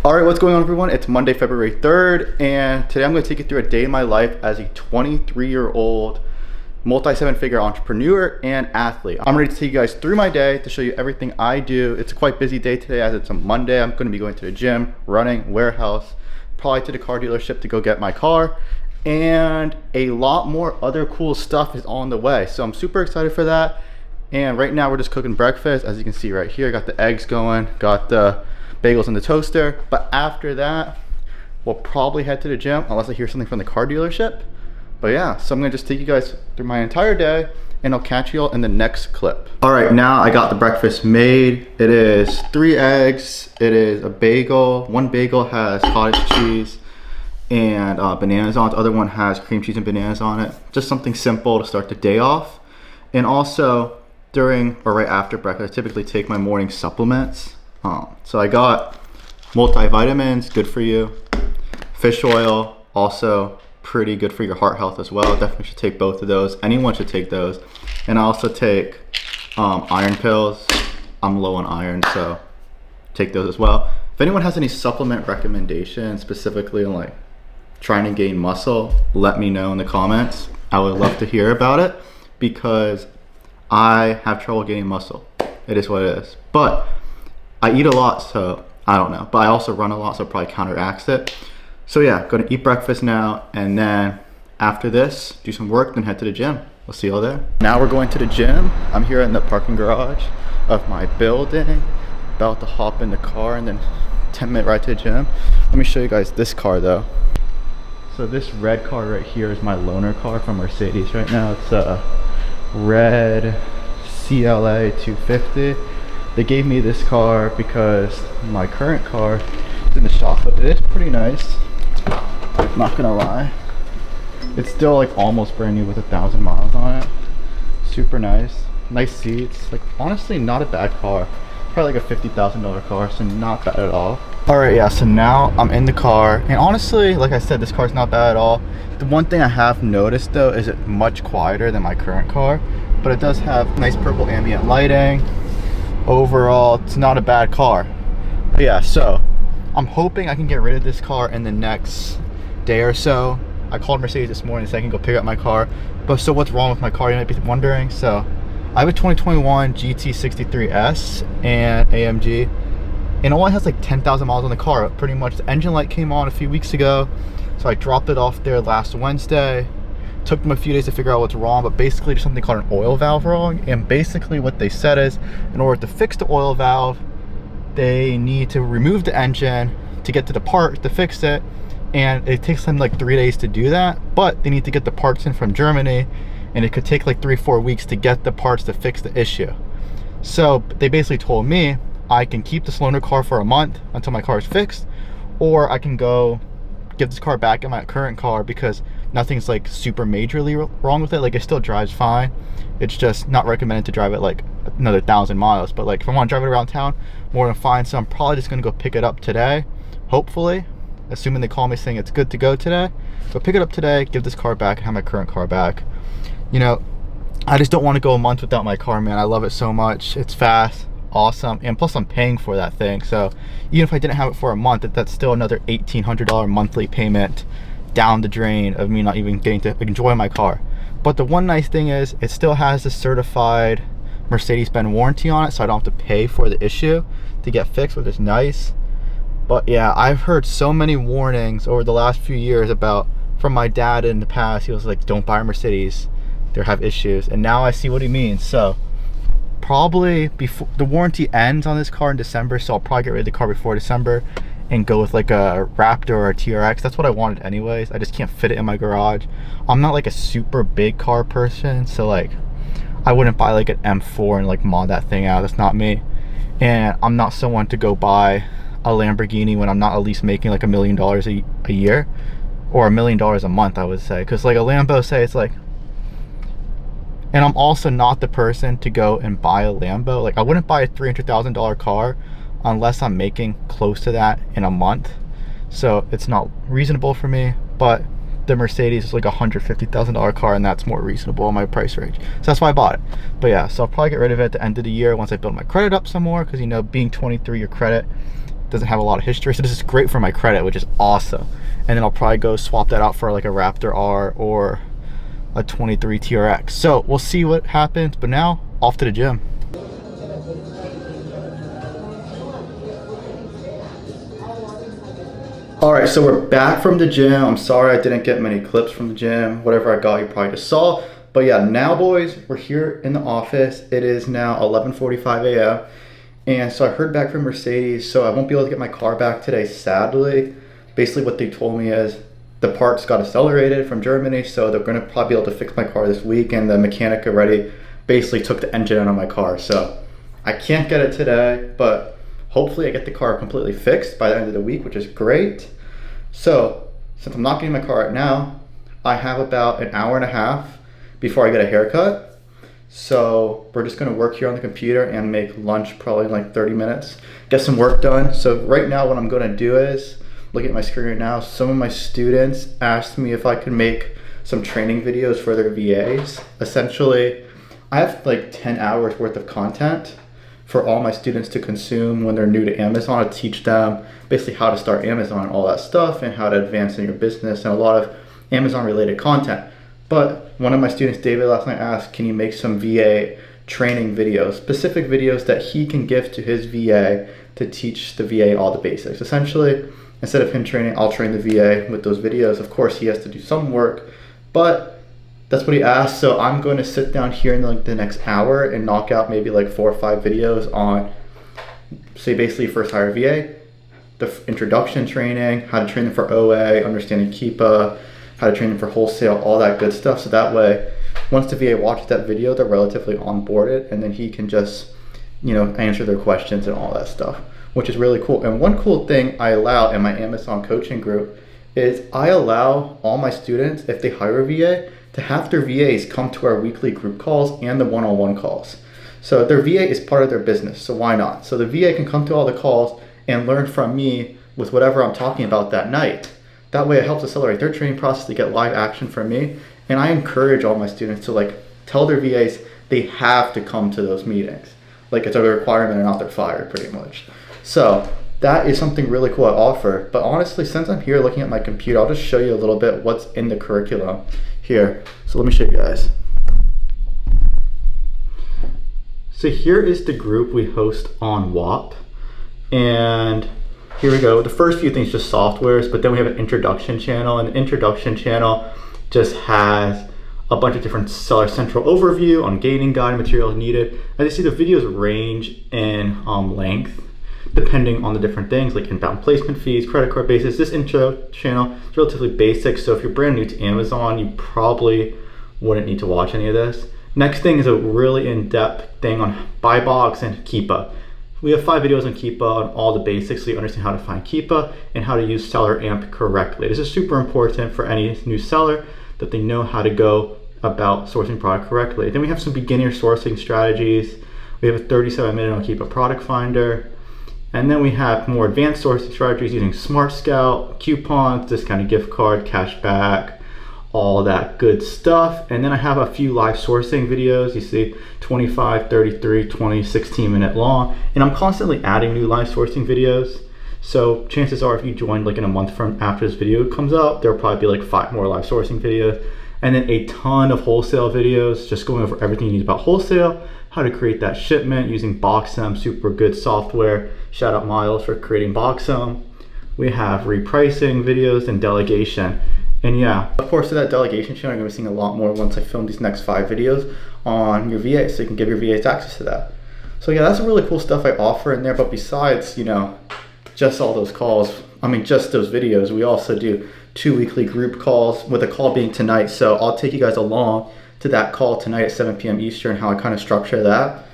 All right, what's going on, everyone? It's Monday, February 3rd, and today I'm going to take you through a day in my life as a 23-year-old multi-seven-figure entrepreneur and athlete. I'm ready to take you guys through my day to show you everything I do. It's a quite busy day today as it's a Monday. I'm going to be going to the gym, running, warehouse, probably to the car dealership to go get my car, and a lot more other cool stuff is on the way. So I'm super excited for that. And right now we're just cooking breakfast. As you can see right here, got the eggs going, got the bagels in the toaster. But after that, we'll probably head to the gym unless I hear something from the car dealership. But yeah, so I'm gonna just take you guys through my entire day and I'll catch you all in the next clip. All right, now I got the breakfast made. It is 3 eggs, it is a bagel. One bagel has cottage cheese and bananas on it. The other one has cream cheese and bananas on it. Just something simple to start the day off. And also during or right after breakfast, I typically take my morning supplements. So I got multivitamins, good for you. Fish oil, also pretty good for your heart health as well. Definitely should take both of those. Anyone should take those. And I also take iron pills. I'm low on iron, so take those as well. If anyone has any supplement recommendations, specifically on like trying to gain muscle, let me know in the comments. I would love to hear about it because I have trouble gaining muscle. It is what it is. But I eat a lot, so I don't know. But I also run a lot, so it probably counteracts it. So yeah, gonna eat breakfast now, and then after this, do some work, then head to the gym. We'll see you all there. Now we're going to the gym. I'm here in the parking garage of my building, about to hop in the car and then 10-minute ride to the gym. Let me show you guys this car though. So this red car right here is my loaner car from Mercedes right now. It's a red CLA 250. They gave me this car because my current car is in the shop, but it is pretty nice, not gonna lie. It's still like almost brand new with 1,000 miles on it. Super nice, nice seats. Like honestly, not a bad car. Probably like a $50,000 car, so not bad at all. All right, yeah, so now I'm in the car, and honestly, like I said, this car's not bad at all. The one thing I have noticed though is it's much quieter than my current car, but it does have nice purple ambient lighting. Overall, it's not a bad car. But yeah, so I'm hoping I can get rid of this car in the next day or so. I called Mercedes this morning so I can go pick up my car. But so what's wrong with my car, you might be wondering? So I have a 2021 GT63S and AMG, and it only has like 10,000 miles on the car. Pretty much the engine light came on a few weeks ago, so I dropped it off there last Wednesday. Took them a few days to figure out what's wrong, but basically there's something called an oil valve wrong. And basically what they said is, in order to fix the oil valve, they need to remove the engine to get to the part to fix it, and it takes them like 3 days to do that, but they need to get the parts in from Germany, and it could take like 3-4 weeks to get the parts to fix the issue. So they basically told me I can keep this loaner car for a month until my car is fixed, or I can go give this car back in my current car because nothing's like super majorly wrong with it. Like it still drives fine. It's just not recommended to drive it like another 1,000 miles. But like if I want to drive it around town, more than fine. So I'm probably just gonna go pick it up today, hopefully, assuming they call me saying it's good to go today. So pick it up today, give this car back, and have my current car back. You know, I just don't want to go a month without my car, man. I love it so much. It's fast, awesome, and plus I'm paying for that thing. So even if I didn't have it for a month, that's still another $1,800 monthly payment down the drain of me not even getting to enjoy my car. But the one nice thing is it still has the certified Mercedes-Benz warranty on it, so I don't have to pay for the issue to get fixed, which is nice. But yeah, I've heard so many warnings over the last few years about from my dad in the past. He was like, don't buy a Mercedes, they have issues, and now I see what he means. So probably before the warranty ends on this car in December, so I'll probably get rid of the car before December and go with like a Raptor or a TRX. That's what I wanted anyways. I just can't fit it in my garage. I'm not like a super big car person, so like I wouldn't buy like an M4 and like mod that thing out. That's not me. And I'm not someone to go buy a Lamborghini when I'm not at least making like $1 million a year, or $1 million a month, I would say. Because like a Lambo, say it's like, and I'm also not the person to go and buy a Lambo. Like I wouldn't buy a $300,000 car unless I'm making close to that in a month. So it's not reasonable for me. But the Mercedes is like a $150,000 car, and that's more reasonable in my price range. So that's why I bought it. But yeah, so I'll probably get rid of it at the end of the year once I build my credit up some more, because you know, being 23, your credit doesn't have a lot of history. So this is great for my credit, which is awesome. And then I'll probably go swap that out for like a Raptor R or a 23 TRX. So we'll see what happens, but now off to the gym. All right, so we're back from the gym. I'm sorry I didn't get many clips from the gym. Whatever I got, you probably just saw. But yeah, now boys, we're here in the office. It is now 11:45 a.m. And so I heard back from Mercedes, so I won't be able to get my car back today, sadly. Basically what they told me is the parts got accelerated from Germany, so they're gonna probably be able to fix my car this week, and the mechanic already basically took the engine out of my car. So I can't get it today, but hopefully I get the car completely fixed by the end of the week, which is great. So since I'm not getting my car right now, I have about an hour and a half before I get a haircut. So we're just gonna work here on the computer and make lunch probably in like 30 minutes, get some work done. So right now what I'm gonna do is, look at my screen right now, some of my students asked me if I could make some training videos for their VAs. Essentially, I have like 10 hours worth of content for all my students to consume when they're new to Amazon. To teach them basically how to start Amazon and all that stuff, and how to advance in your business, and a lot of Amazon related content. But one of my students, David, last night asked, can you make some VA training videos, specific videos that he can give to his VA to teach the VA all the basics. Essentially, instead of him training, I'll train the VA with those videos. Of course, he has to do some work, but that's what he asked. So I'm going to sit down here in like the next hour and knock out maybe like 4 or 5 videos on, say, basically first hire VA, the introduction training, how to train them for OA, understanding Keepa, how to train them for wholesale, all that good stuff. So that way, once the VA watches that video, they're relatively onboarded, and then he can just, you know, answer their questions and all that stuff, which is really cool. And one cool thing I allow in my Amazon coaching group is I allow all my students, if they hire a VA, to have their VAs come to our weekly group calls and the one-on-one calls. So their VA is part of their business, so why not? So the VA can come to all the calls and learn from me with whatever I'm talking about that night. That way it helps accelerate their training process to get live action from me. And I encourage all my students to like tell their VAs they have to come to those meetings. Like it's a requirement or not, they're fired pretty much. So that is something really cool I offer. But honestly, since I'm here looking at my computer, I'll just show you a little bit what's in the curriculum here. So let me show you guys. So here is the group we host on WAP. And here we go. The first few things just softwares, but then we have an introduction channel, and the introduction channel just has a bunch of different Seller Central overview on gaining guide material needed. As you see, the videos range in length depending on the different things like inbound placement fees, credit card basis. This intro channel is relatively basic, so if you're brand new to Amazon, you probably wouldn't need to watch any of this. Next thing is a really in-depth thing on buy box and Keepa. We have 5 videos on Keepa on all the basics, so you understand how to find Keepa and how to use Seller AMP correctly. This is super important for any new seller, that they know how to go about sourcing product correctly. Then we have some beginner sourcing strategies. We have a 37-minute on Keepa product finder. And then we have more advanced sourcing strategies using Smart Scout, coupons, discounted gift card, cash back, all that good stuff. And then I have a few live sourcing videos. You see 25, 33, 20, 16-minute long. And I'm constantly adding new live sourcing videos. So chances are if you join like in a month from after this video comes out, there'll probably be like 5 more live sourcing videos. And then a ton of wholesale videos, just going over everything you need about wholesale, how to create that shipment using Boxem, super good software. Shout out Miles for creating Boxem. We have repricing videos and delegation. And yeah, of course, to that delegation channel, I'm gonna be seeing a lot more once I film these next 5 videos on your VA, so you can give your VAs access to that. So yeah, that's some really cool stuff I offer in there. But besides, you know, just all those calls, I mean, just those videos, we also do 2 weekly group calls, with a call being tonight. So I'll take you guys along to that call tonight at 7 p.m. Eastern, how I kind of structure that.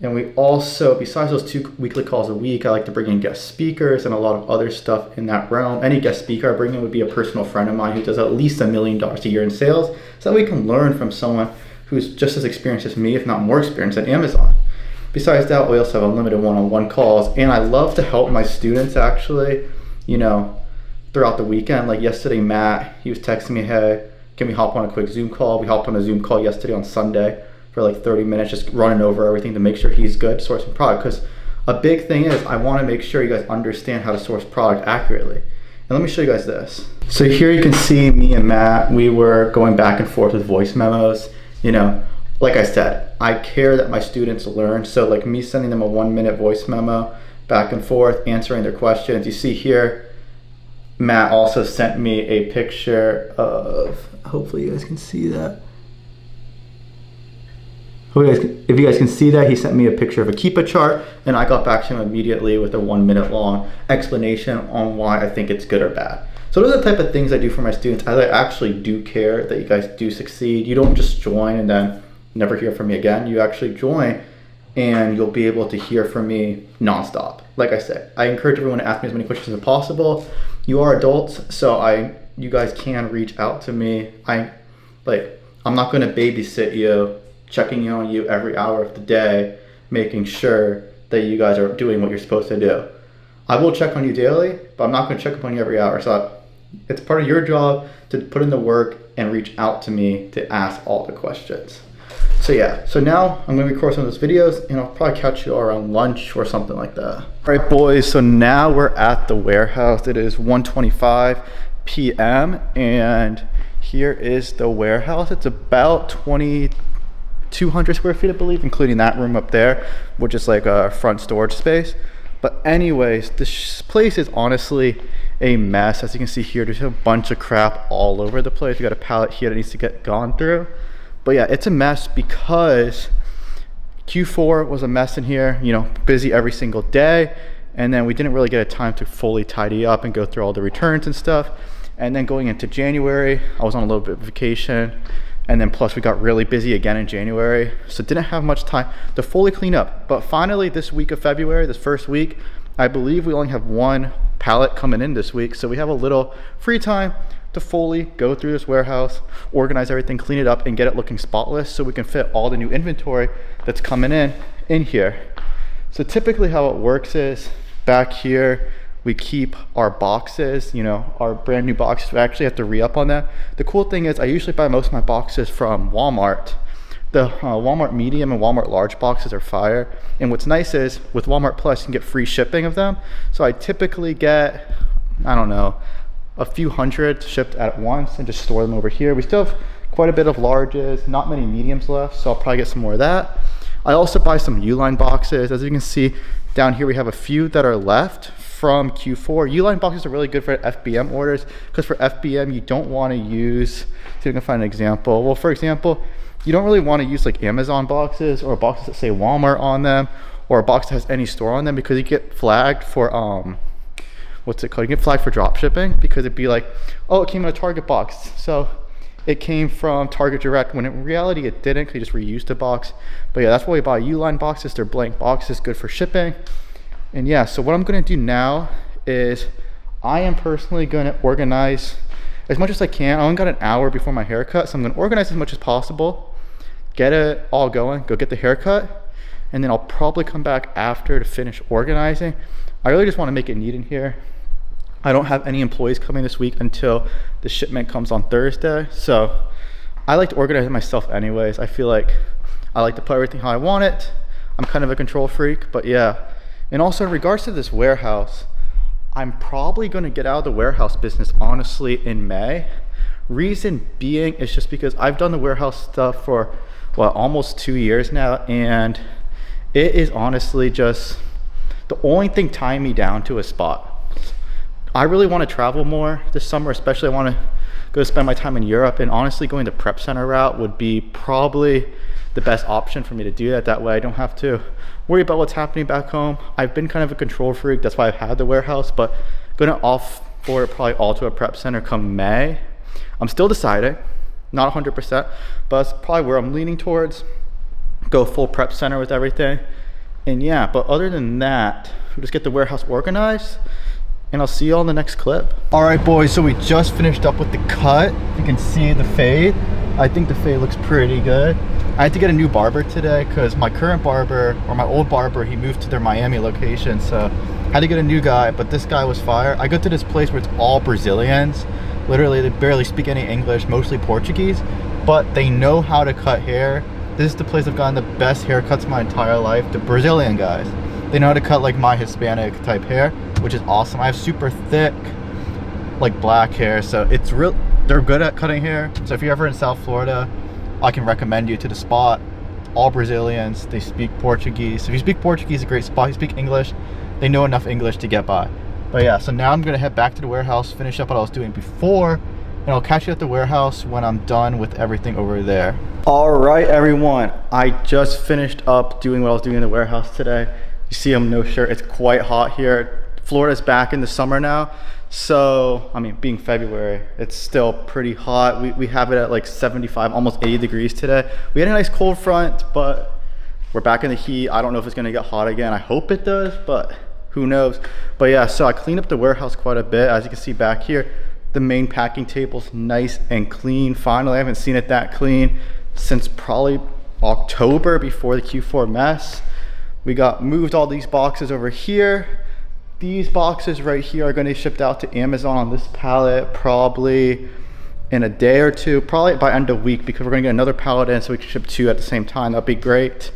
And we also, besides those 2 weekly calls a week, I like to bring in guest speakers and a lot of other stuff in that realm. Any guest speaker I bring in would be a personal friend of mine who does at least $1 million a year in sales, so that we can learn from someone who's just as experienced as me, if not more experienced at Amazon. Besides that, we also have unlimited one-on-one calls, and I love to help my students actually, you know, throughout the weekend. Like yesterday, Matt, he was texting me, hey, can we hop on a quick Zoom call? We hopped on a Zoom call yesterday on Sunday for like 30 minutes, just running over everything to make sure he's good sourcing product. Because a big thing is I want to make sure you guys understand how to source product accurately. And let me show you guys this. So here you can see me and Matt, we were going back and forth with voice memos. You know, like I said, I care that my students learn. So like me sending them a 1-minute voice memo back and forth, answering their questions. You see here, Matt also sent me a picture of, hopefully you guys can see that. If you guys can see that, he sent me a picture of a Keepa chart, and I got back to him immediately with a 1-minute long explanation on why I think it's good or bad. So those are the type of things I do for my students, as I actually do care that you guys do succeed. You don't just join and then never hear from me again. You actually join and you'll be able to hear from me nonstop. Like I said, I encourage everyone to ask me as many questions as possible. You are adults, so you guys can reach out to me. I'm not gonna babysit you, checking in on you every hour of the day, making sure that you guys are doing what you're supposed to do. I will check on you daily, but I'm not gonna check up on you every hour. So it's part of your job to put in the work and reach out to me to ask all the questions. So yeah, so now I'm gonna record some of those videos and I'll probably catch you all around lunch or something like that. All right, boys, so now we're at the warehouse. It is 1:25 p.m. and here is the warehouse. It's about 200 square feet, I believe, including that room up there, which is like a front storage space. But anyways, this place is honestly a mess. As you can see here, there's a bunch of crap all over the place. We got a pallet here that needs to get gone through. But yeah, it's a mess because Q4 was a mess in here, you know, busy every single day. And then we didn't really get a time to fully tidy up and go through all the returns and stuff. And then going into January, I was on a little bit of vacation. And then plus we got really busy again in January. So didn't have much time to fully clean up. But finally this week of February, this first week, I believe we only have one pallet coming in this week. So we have a little free time to fully go through this warehouse, organize everything, clean it up, and get it looking spotless so we can fit all the new inventory that's coming in here. So typically how it works is back here, we keep our boxes, you know, our brand new boxes. We actually have to re-up on that. The cool thing is I usually buy most of my boxes from Walmart. The Walmart medium and Walmart large boxes are fire. And what's nice is with Walmart Plus, you can get free shipping of them. So I typically get, I don't know, a few hundred shipped at once and just store them over here. We still have quite a bit of larges, not many mediums left, so I'll probably get some more of that. I also buy some Uline boxes. As you can see down here, we have a few that are left from Q4. Uline boxes are really good for FBM orders because for FBM, you don't want to use, see if I can find an example. Well, for example, you don't really want to use like Amazon boxes or boxes that say Walmart on them or a box that has any store on them because you get flagged for, what's it called? You get flagged for drop shipping because it'd be like, oh, it came in a Target box. So it came from Target Direct when in reality it didn't because you just reused the box. But yeah, that's why we buy Uline boxes. They're blank boxes, good for shipping. And yeah, so what I'm gonna do now is I am personally gonna organize as much as I can. I only got an hour before my haircut, so I'm gonna organize as much as possible, get it all going, go get the haircut, and then I'll probably come back after to finish organizing. I really just wanna make it neat in here. I don't have any employees coming this week until the shipment comes on Thursday. So I like to organize it myself anyways. I feel like I like to put everything how I want it. I'm kind of a control freak, but yeah. And also in regards to this warehouse, I'm probably gonna get out of the warehouse business honestly in May. Reason being is just because I've done the warehouse stuff for, well, almost 2 years now. And it is honestly just the only thing tying me down to a spot. I really want to travel more this summer, especially I want to go spend my time in Europe, and honestly going the prep center route would be probably the best option for me to do that. That way I don't have to worry about what's happening back home. I've been kind of a control freak, that's why I've had the warehouse, but gonna offboard probably all to a prep center come May. I'm still deciding, not 100%, but that's probably where I'm leaning towards. Go full prep center with everything. And yeah, but other than that, we'll just get the warehouse organized, and I'll see you all in the next clip. All right, boys, so we just finished up with the cut. You can see the fade. I think the fade looks pretty good. I had to get a new barber today because my current barber, or my old barber, he moved to their Miami location, so I had to get a new guy, but this guy was fire. I go to this place where it's all Brazilians. Literally, they barely speak any English, mostly Portuguese, but they know how to cut hair. This is the place I've gotten the best haircuts my entire life, the Brazilian guys. They know how to cut like my Hispanic type hair, which is awesome. I have super thick, like black hair, so it's real. They're good at cutting hair. So if you're ever in South Florida, I can recommend you to the spot. All Brazilians, they speak Portuguese. If you speak Portuguese, a great spot. If you speak English, they know enough English to get by. But yeah, so now I'm gonna head back to the warehouse, finish up what I was doing before, and I'll catch you at the warehouse when I'm done with everything over there. All right, everyone, I just finished up doing what I was doing in the warehouse today. You see I'm no shirt. It's quite hot here. Florida's back in the summer now. So, I mean, being February, it's still pretty hot. We have it at like 75, almost 80 degrees today. We had a nice cold front, but we're back in the heat. I don't know if it's gonna get hot again. I hope it does, but who knows? But yeah, so I cleaned up the warehouse quite a bit. As you can see back here, the main packing table's nice and clean. Finally, I haven't seen it that clean since probably October before the Q4 mess. We got moved all these boxes over here. These boxes right here are going to be shipped out to Amazon on this pallet probably in a day or two, probably by end of week, because we're going to get another pallet in so we can ship 2 at the same time. That'd be great.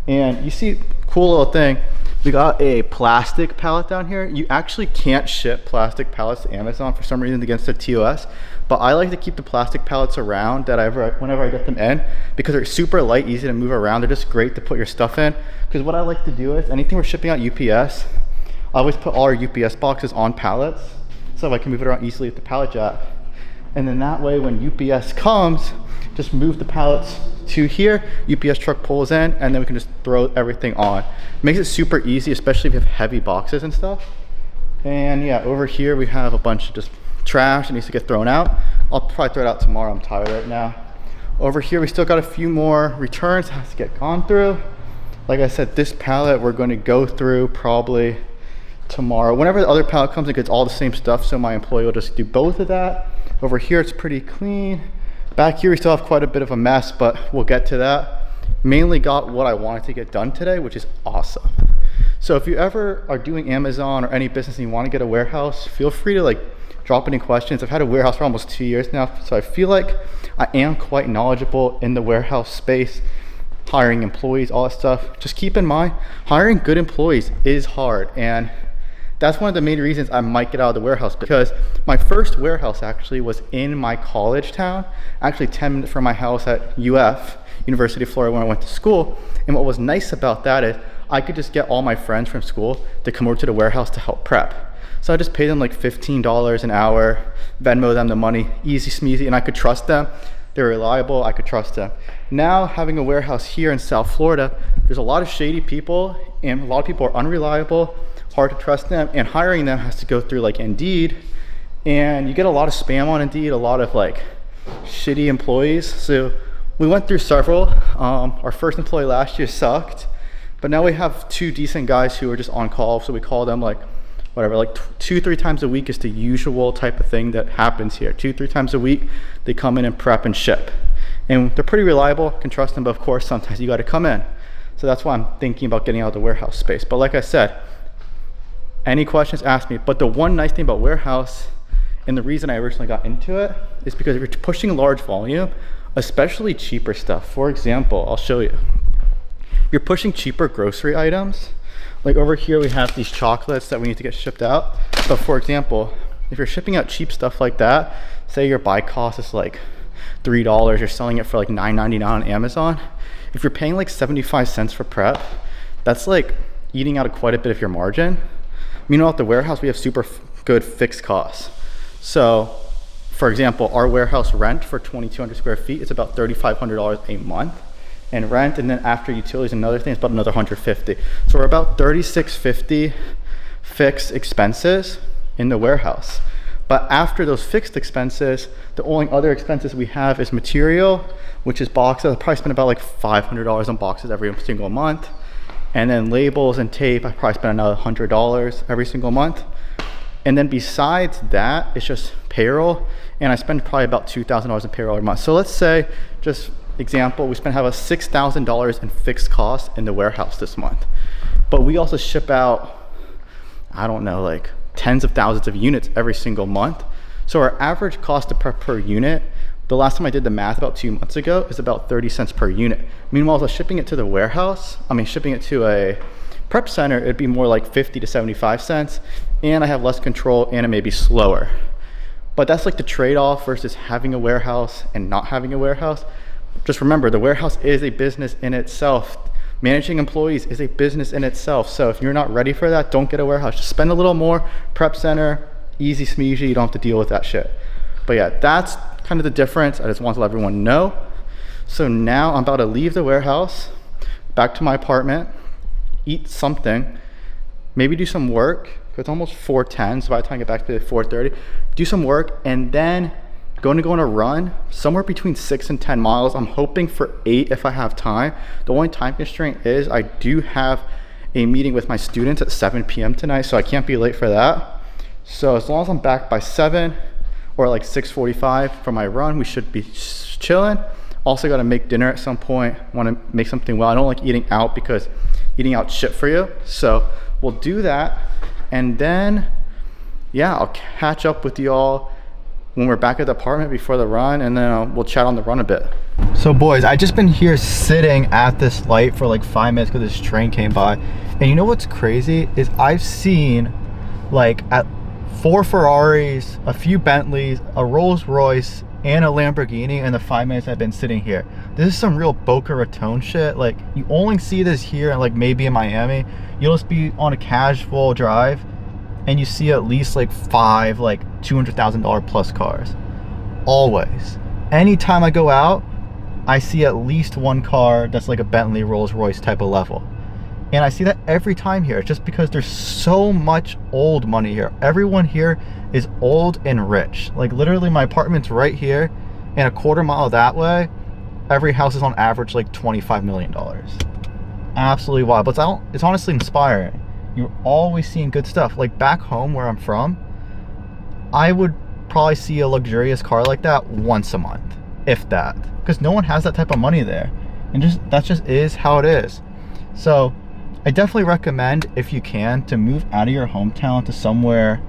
And you see, cool little thing. We got a plastic pallet down here. You actually can't ship plastic pallets to Amazon for some reason against their TOS, but I like to keep the plastic pallets around whenever I get them in, because they're super light, easy to move around. They're just great to put your stuff in. Because what I like to do is anything we're shipping out UPS, I always put all our UPS boxes on pallets so I can move it around easily with the pallet jack. And then that way when UPS comes, just move the pallets to here, UPS truck pulls in, and then we can just throw everything on. It makes it super easy, especially if you have heavy boxes and stuff. And yeah, over here we have a bunch of just trash that needs to get thrown out. I'll probably throw it out tomorrow, I'm tired right now. Over here we still got a few more returns that has to get gone through. Like I said, this pallet we're going to go through probably tomorrow. Whenever the other pallet comes, it gets all the same stuff, so my employee will just do both of that. Over here it's pretty clean. Back here we still have quite a bit of a mess, but we'll get to that. Mainly got what I wanted to get done today, which is awesome. So if you ever are doing Amazon or any business and you want to get a warehouse, feel free to like drop any questions. I've had a warehouse for almost 2 years now, so I feel like I am quite knowledgeable in the warehouse space, hiring employees, all that stuff. Just keep in mind, hiring good employees is hard, and that's one of the main reasons I might get out of the warehouse, because my first warehouse actually was in my college town, actually 10 minutes from my house at UF, University of Florida, when I went to school. And what was nice about that is I could just get all my friends from school to come over to the warehouse to help prep. So I just paid them like $15 an hour, Venmo them the money, easy smeezy, and I could trust them. They're reliable, I could trust them. Now having a warehouse here in South Florida, there's a lot of shady people and a lot of people are unreliable, hard to trust them, and hiring them has to go through like Indeed, and you get a lot of spam on Indeed, a lot of like shitty employees. So we went through several. Our first employee last year sucked, but now we have 2 decent guys who are just on call, so we call them like whatever, like 2-3 times a week is the usual type of thing that happens here. 2-3 times a week they come in and prep and ship, and they're pretty reliable, can trust them, but of course sometimes you got to come in. So that's why I'm thinking about getting out of the warehouse space. But like I said, any questions, ask me. But the one nice thing about warehouse, and the reason I originally got into it, is because if you're pushing large volume, especially cheaper stuff. For example, I'll show you. If you're pushing cheaper grocery items, like over here we have these chocolates that we need to get shipped out. But for example, if you're shipping out cheap stuff like that, say your buy cost is like $3, you're selling it for like $9.99 on Amazon. If you're paying like 75 cents for prep, that's like eating out of quite a bit of your margin. Meanwhile, at the warehouse, we have super good fixed costs. So, for example, our warehouse rent for 2,200 square feet is about $3,500 a month in rent, and then after utilities and other things, about another $150. So we're about $3,650 fixed expenses in the warehouse. But after those fixed expenses, the only other expenses we have is material, which is boxes. I probably spend about like $500 on boxes every single month. And then labels and tape, I probably spend another $100 every single month. And then besides that, it's just payroll. And I spend probably about $2,000 in payroll every month. So let's say, just example, we have a $6,000 in fixed costs in the warehouse this month. But we also ship out, I don't know, like tens of thousands of units every single month. So our average cost to prep per unit, the last time I did the math about 2 months ago, is about 30 cents per unit. Meanwhile, I was shipping it to the warehouse, shipping it to a Prep center, it'd be more like 50 to 75 cents, and I have less control and it may be slower. But that's like the trade-off versus having a warehouse and not having a warehouse. Just remember, the warehouse is a business in itself. Managing employees is a business in itself. So if you're not ready for that, don't get a warehouse. Just spend a little more. Prep center, easy smeezy, you don't have to deal with that shit. But yeah, that's kind of the difference. I just want to let everyone know. So now I'm about to leave the warehouse, back to my apartment, eat something, maybe do some work. It's almost 4:10, so by the time I get back to 4:30, do some work, and then going to go on a run somewhere between 6 and 10 miles. I'm hoping for 8 if I have time. The only time constraint is I do have a meeting with my students at 7 p.m. tonight, so I can't be late for that. So as long as I'm back by 7 or like 6:45 for my run, we should be chilling. Also got to make dinner at some point. Want to make something well. I don't like eating out because eating out shit for you. So we'll do that. And then, yeah, I'll catch up with y'all when we're back at the apartment before the run, and then we'll chat on the run a bit. So boys, I just been here sitting at this light for like 5 minutes because this train came by. And you know what's crazy is I've seen like at 4 Ferraris, a few Bentleys, a Rolls Royce, and a Lamborghini in the 5 minutes I've been sitting here. This is some real Boca Raton shit. Like, you only see this here and like maybe in Miami. You'll just be on a casual drive and you see at least like 5 like $200,000 plus cars. Always. Anytime I go out, I see at least one car that's like a Bentley, Rolls Royce type of level. And I see that every time here, just because there's so much old money here. Everyone here is old and rich. Like literally my apartment's right here, and a quarter mile that way, every house is on average like $25 million. Absolutely wild, but it's honestly inspiring. You're always seeing good stuff. Like back home where I'm from, I would probably see a luxurious car like that once a month, if that, because no one has that type of money there. And that just is how it is. So I definitely recommend, if you can, to move out of your hometown to somewhere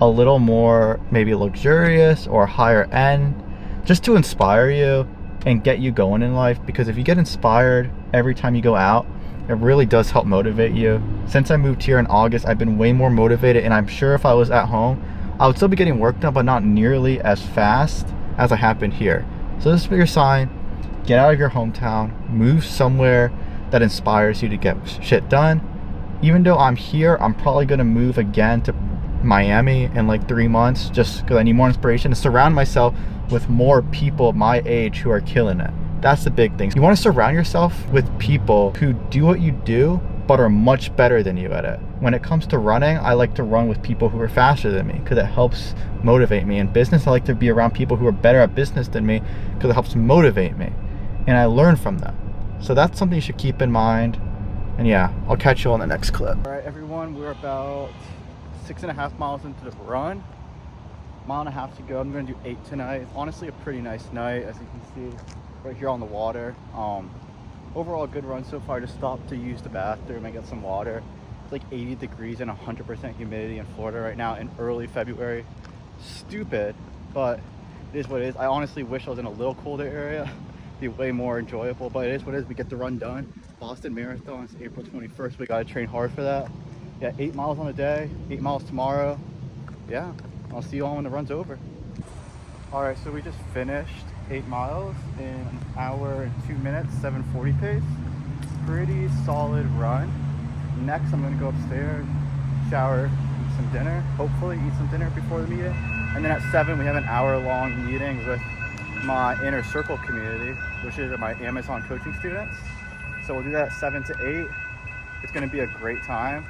a little more maybe luxurious or higher end, just to inspire you and get you going in life. Because if you get inspired every time you go out, it really does help motivate you. Since I moved here in August, I've been way more motivated, and I'm sure if I was at home, I would still be getting work done, but not nearly as fast as I have been here. So this is your sign. Get out of your hometown, move somewhere that inspires you to get shit done. Even though I'm here, I'm probably gonna move again to Miami in like 3 months, just because I need more inspiration to surround myself with more people my age who are killing it. That's the big thing. You want to surround yourself with people who do what you do but are much better than you at it. When it comes to running, I like to run with people who are faster than me because it helps motivate me. In business, I like to be around people who are better at business than me because it helps motivate me, and I learn from them. So that's something you should keep in mind. And yeah, I'll catch you on the next clip. All right, everyone, we're about 6.5 miles into the run. 1.5 miles to go. I'm gonna do 8 tonight. It's honestly a pretty nice night, as you can see, right here on the water. Overall, good run so far. Just stopped to use the bathroom and get some water. It's like 80 degrees and 100% humidity in Florida right now in early February. Stupid, but it is what it is. I honestly wish I was in a little colder area. Be way more enjoyable, but it is what it is. We get the run done. Boston Marathon is April 21st. We gotta train hard for that. Yeah, 8 miles on a day, 8 miles tomorrow. Yeah, I'll see you all when the run's over. All right, so we just finished 8 miles in 1 hour and 2 minutes, 7:40 pace. Pretty solid run. Next, I'm gonna go upstairs, shower, eat some dinner. Hopefully eat some dinner before the meeting. And then at 7, we have an hour-long meeting with my inner circle community, which is my Amazon coaching students. So we'll do that 7 to 8. It's gonna be a great time.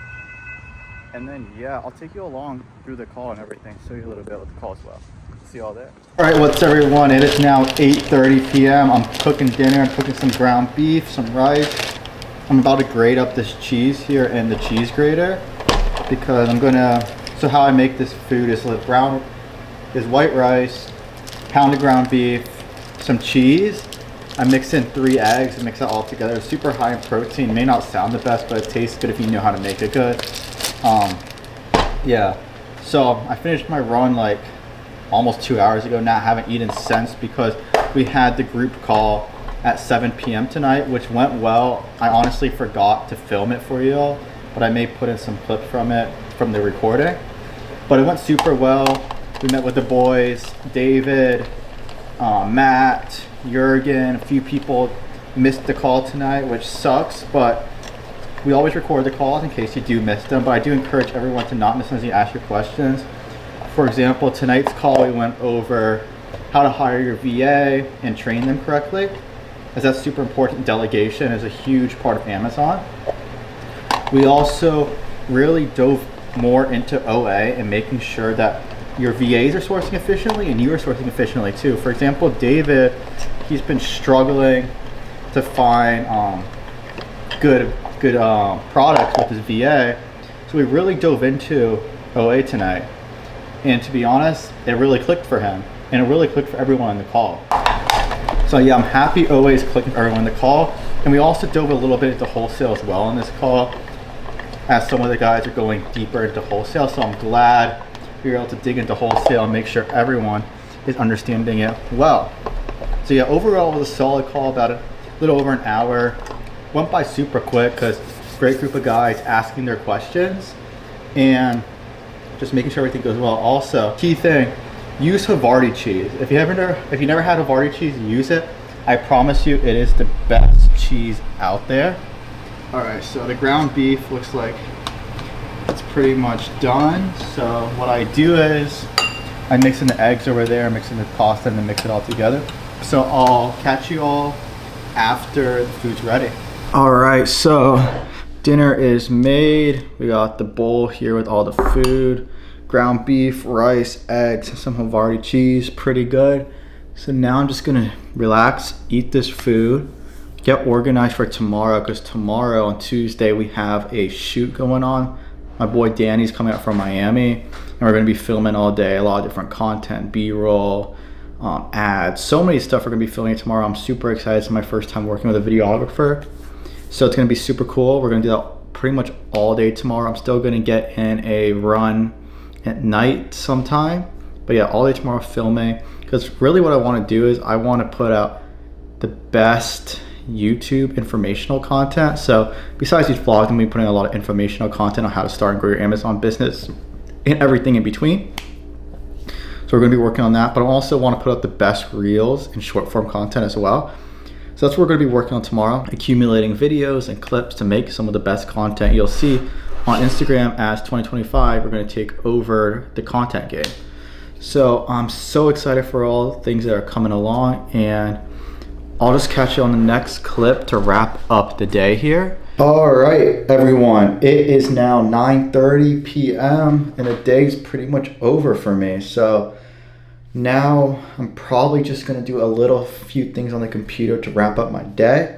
And then yeah, I'll take you along through the call and everything, show you a little bit of the call as well. See you all there. All right, what's everyone? It is now 8:30 p.m. I'm cooking dinner. I'm cooking some ground beef, some rice. I'm about to grate up this cheese here in the cheese grater because I'm gonna, so how I make this food is white rice, pounded ground beef, some cheese. I mix in 3 eggs and mix it all together. It's super high in protein. May not sound the best, but it tastes good if you know how to make it good. Yeah, so I finished my run like almost 2 hours ago now. I haven't eaten since because we had the group call at 7 p.m. tonight, which went well. I honestly forgot to film it for you all, but I may put in some clips from it, from the recording. But it went super well. We met with the boys, David, Matt, Jurgen. A few people missed the call tonight, which sucks, but we always record the calls in case you do miss them. But I do encourage everyone to not miss them as you ask your questions. For example, tonight's call, we went over how to hire your VA and train them correctly, as that's super important. Delegation is a huge part of Amazon. We also really dove more into OA and making sure that your VAs are sourcing efficiently and you are sourcing efficiently too. For example, David, he's been struggling to find good products with his VA. So we really dove into OA tonight. And to be honest, it really clicked for him. And it really clicked for everyone on the call. So yeah, I'm happy OA is clicking for everyone on the call. And we also dove a little bit into wholesale as well on this call, as some of the guys are going deeper into wholesale. So I'm glad we were able to dig into wholesale and make sure everyone is understanding it well. So yeah, overall it was a solid call, about a little over an hour. Went by super quick because great group of guys asking their questions and just making sure everything goes well. Also, key thing, use Havarti cheese. If you never had Havarti cheese, use it. I promise you, it is the best cheese out there. All right, so the ground beef looks like it's pretty much done. So what I do is I mix in the eggs over there, mix in the pasta, and then mix it all together. So I'll catch you all after the food's ready. All right, so dinner is made. We got the bowl here with all the food, ground beef, rice, eggs, some Havarti cheese, pretty good. So now I'm just gonna relax, eat this food, get organized for tomorrow, because tomorrow on Tuesday we have a shoot going on. My boy Danny's coming out from Miami, and we're gonna be filming all day, a lot of different content, B-roll, ads, so many stuff we're gonna be filming tomorrow. I'm super excited. It's my first time working with a videographer, so it's gonna be super cool. We're gonna do that pretty much all day tomorrow. I'm still gonna get in a run at night sometime, but yeah, all day tomorrow filming, because really what I want to do is I want to put out the best YouTube informational content. So besides these vlogs, I'm gonna be putting a lot of informational content on how to start and grow your Amazon business and everything in between. So we're gonna be working on that, but I also want to put out the best reels and short form content as well. So that's what we're gonna be working on tomorrow, accumulating videos and clips to make some of the best content you'll see on Instagram. As 2025, we're gonna take over the content game. So I'm so excited for all things that are coming along, and I'll just catch you on the next clip to wrap up the day here. All right, everyone, it is now 9:30 p.m. and the day's pretty much over for me. So now I'm probably just gonna do a few things on the computer to wrap up my day,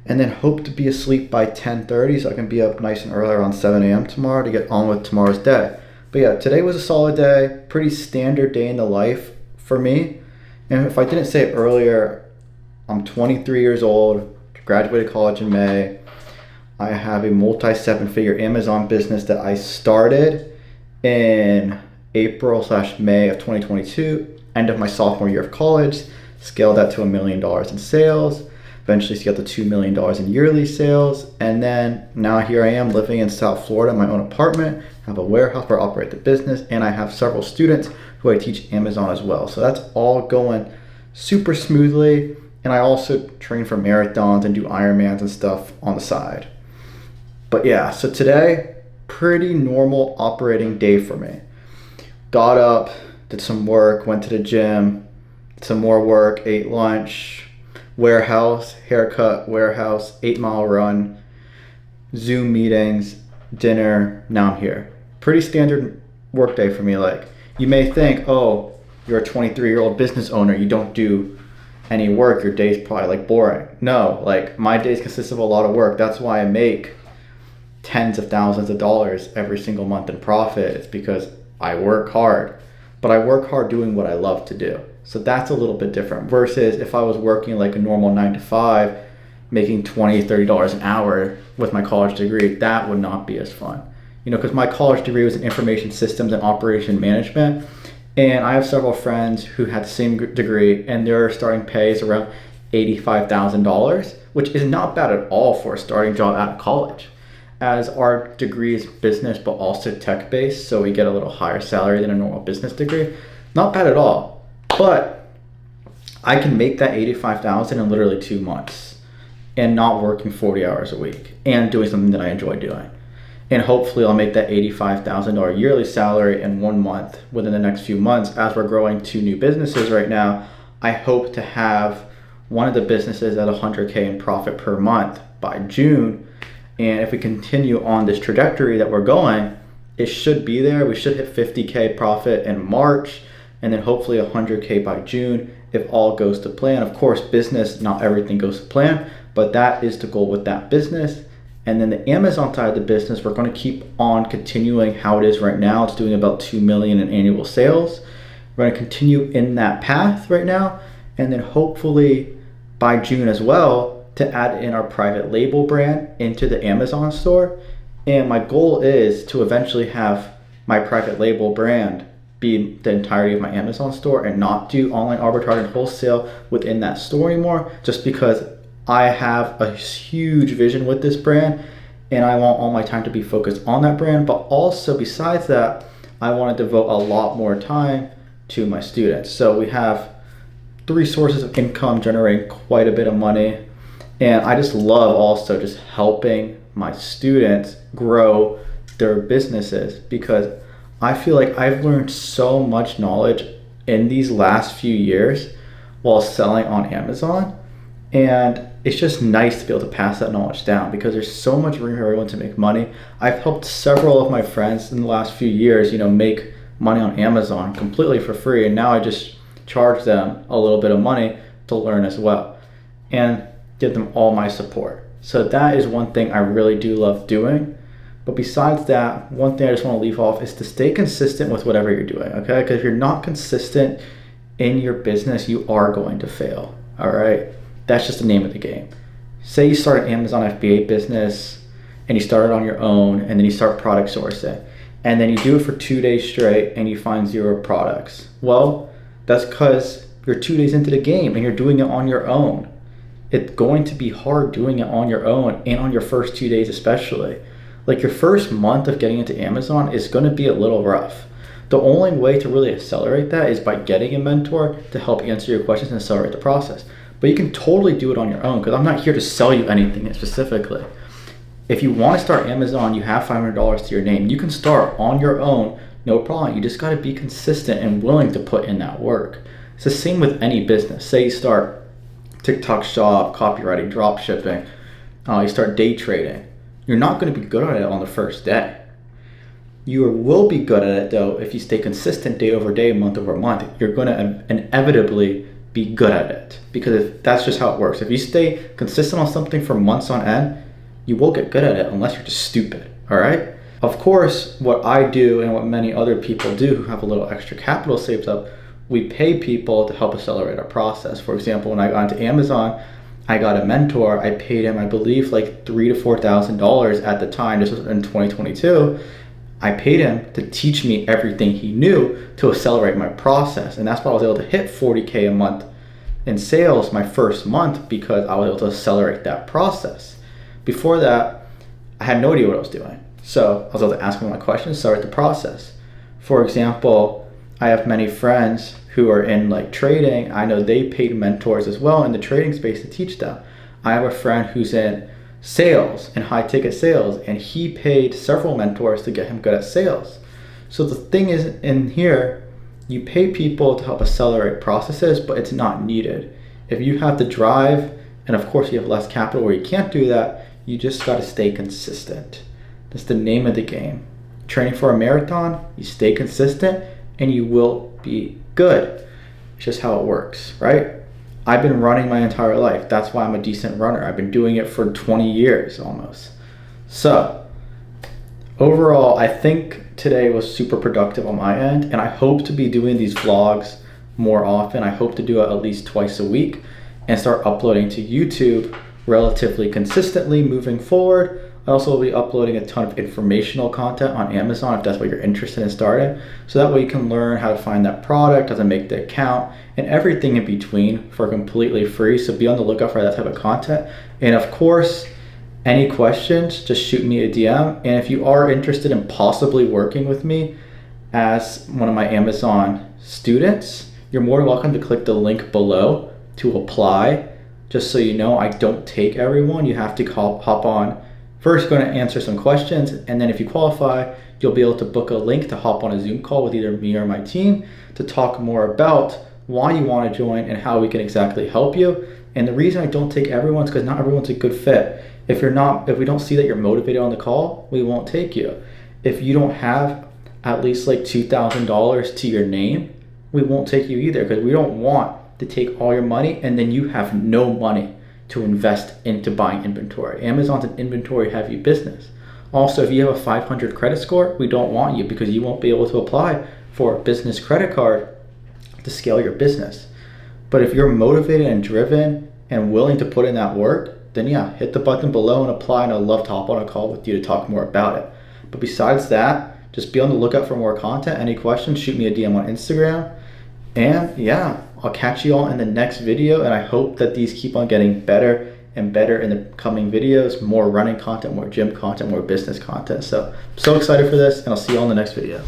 and then hope to be asleep by 10:30 so I can be up nice and early around 7 a.m. tomorrow to get on with tomorrow's day. But yeah, today was a solid day, pretty standard day in the life for me. And if I didn't say it earlier, I'm 23 years old, graduated college in May. I have a multi-7-figure Amazon business that I started in April/May of 2022, end of my sophomore year of college, scaled that to $1 million in sales, eventually scaled to $2 million in yearly sales, and then now here I am living in South Florida in my own apartment, have a warehouse where I operate the business, and I have several students who I teach Amazon as well. So that's all going super smoothly, and I also train for marathons and do Ironmans and stuff on the side. But yeah, so today, pretty normal operating day for me. Got up, did some work, went to the gym, did some more work, ate lunch, warehouse, haircut, warehouse, 8-mile run, Zoom meetings, dinner, now I'm here. Pretty standard work day for me. Like, you may think, oh, you're a 23-year-old business owner, you don't do any work, your day's probably like boring. No, like my days consist of a lot of work. That's why I make tens of thousands of dollars every single month in profit. It's because I work hard, but I work hard doing what I love to do. So that's a little bit different versus if I was working like a normal 9-to-5, making $20, $30 an hour with my college degree, that would not be as fun. You know, because my college degree was in information systems and operation management. And I have several friends who had the same degree and their starting pay is around $85,000, which is not bad at all for a starting job out of college. As our degree is business but also tech based, so we get a little higher salary than a normal business degree. Not bad at all. But I can make that $85,000 in literally 2 months and not working 40 hours a week and doing something that I enjoy doing. And hopefully I'll make that $85,000 yearly salary in 1 month within the next few months. As we're growing 2 new businesses right now, I hope to have one of the businesses at 100K in profit per month by June. And if we continue on this trajectory that we're going, it should be there. We should hit 50K profit in March and then hopefully 100K by June if all goes to plan. Of course, business, not everything goes to plan, but that is the goal with that business. And then the Amazon side of the business, we're going to keep on continuing how it is right now. It's doing about 2 million in annual sales. We're going to continue in that path right now. And then hopefully by June as well, to add in our private label brand into the Amazon store. And my goal is to eventually have my private label brand be the entirety of my Amazon store and not do online arbitrage and wholesale within that store anymore, just because I have a huge vision with this brand and I want all my time to be focused on that brand. But also besides that, I want to devote a lot more time to my students. So we have 3 sources of income generating quite a bit of money. And I just love also just helping my students grow their businesses, because I feel like I've learned so much knowledge in these last few years while selling on Amazon. And it's just nice to be able to pass that knowledge down, because there's so much room for everyone to make money. I've helped several of my friends in the last few years, make money on Amazon completely for free. And now I just charge them a little bit of money to learn as well and give them all my support. So that is one thing I really do love doing. But besides that, one thing I just want to leave off is to stay consistent with whatever you're doing, okay? Because if you're not consistent in your business, you are going to fail, all right? That's just the name of the game. Say you start an Amazon FBA business and you start it on your own, and then you start product sourcing, and then you do it for 2 days straight and you find 0 products. Well, that's because you're 2 days into the game and you're doing it on your own. It's going to be hard doing it on your own, and on your first 2 days especially. Like your first month of getting into Amazon is going to be a little rough. The only way to really accelerate that is by getting a mentor to help answer your questions and accelerate the process. But you can totally do it on your own, because I'm not here to sell you anything specifically. If you want to start Amazon, you have $500 to your name. You can start on your own, no problem. You just got to be consistent and willing to put in that work. It's the same with any business. Say you start TikTok shop, copywriting, drop shipping, you start day trading. You're not going to be good at it on the first day. You will be good at it though if you stay consistent day over day, month over month. You're going to inevitably be good at it, because that's just how it works. If you stay consistent on something for months on end, you will get good at it, unless you're just stupid, all right? Of course, what I do and what many other people do who have a little extra capital saved up, we pay people to help accelerate our process. For example, when I got into Amazon, I got a mentor. I paid him, I believe, like $3,000 to $4,000 at the time. This was in 2022. I paid him to teach me everything he knew to accelerate my process. And that's why I was able to hit 40K a month in sales my first month, because I was able to accelerate that process. Before that, I had no idea what I was doing. So I was able to ask him my questions, start the process. For example, I have many friends who are in like trading. I know they paid mentors as well in the trading space to teach them. I have a friend who's in sales and high ticket sales, and he paid several mentors to get him good at sales. So the thing is, in here, you pay people to help accelerate processes, but it's not needed. If you have the drive, and of course you have less capital where you can't do that, you just got to stay consistent. That's the name of the game. Training for a marathon, you stay consistent and you will be good. It's just how it works, right? I've been running my entire life. That's why I'm a decent runner. I've been doing it for 20 years almost. So overall, I think today was super productive on my end, and I hope to be doing these vlogs more often. I hope to do it at least twice a week and start uploading to YouTube relatively consistently moving forward. I also will be uploading a ton of informational content on Amazon if that's what you're interested in starting. So that way you can learn how to find that product, how to make the account, and everything in between for completely free. So be on the lookout for that type of content. And of course, any questions, just shoot me a DM. And if you are interested in possibly working with me as one of my Amazon students, you're more than welcome to click the link below to apply. Just so you know, I don't take everyone. You have to hop on. First, going to answer some questions, and then if you qualify, you'll be able to book a link to hop on a Zoom call with either me or my team to talk more about why you want to join and how we can exactly help you. And the reason I don't take everyone is because not everyone's a good fit. If we don't see that you're motivated on the call, we won't take you. If you don't have at least like $2,000 to your name, we won't take you either, because we don't want to take all your money and then you have no money to invest into buying inventory. Amazon's an inventory heavy business. Also, if you have a 500 credit score, we don't want you, because you won't be able to apply for a business credit card to scale your business. But if you're motivated and driven and willing to put in that work, then yeah, hit the button below and apply, and I'd love to hop on a call with you to talk more about it. But besides that, just be on the lookout for more content. Any questions, shoot me a DM on Instagram. And yeah, I'll catch you all in the next video, and I hope that these keep on getting better and better in the coming videos. More running content, more gym content, more business content. So excited for this, and I'll see you all in the next video.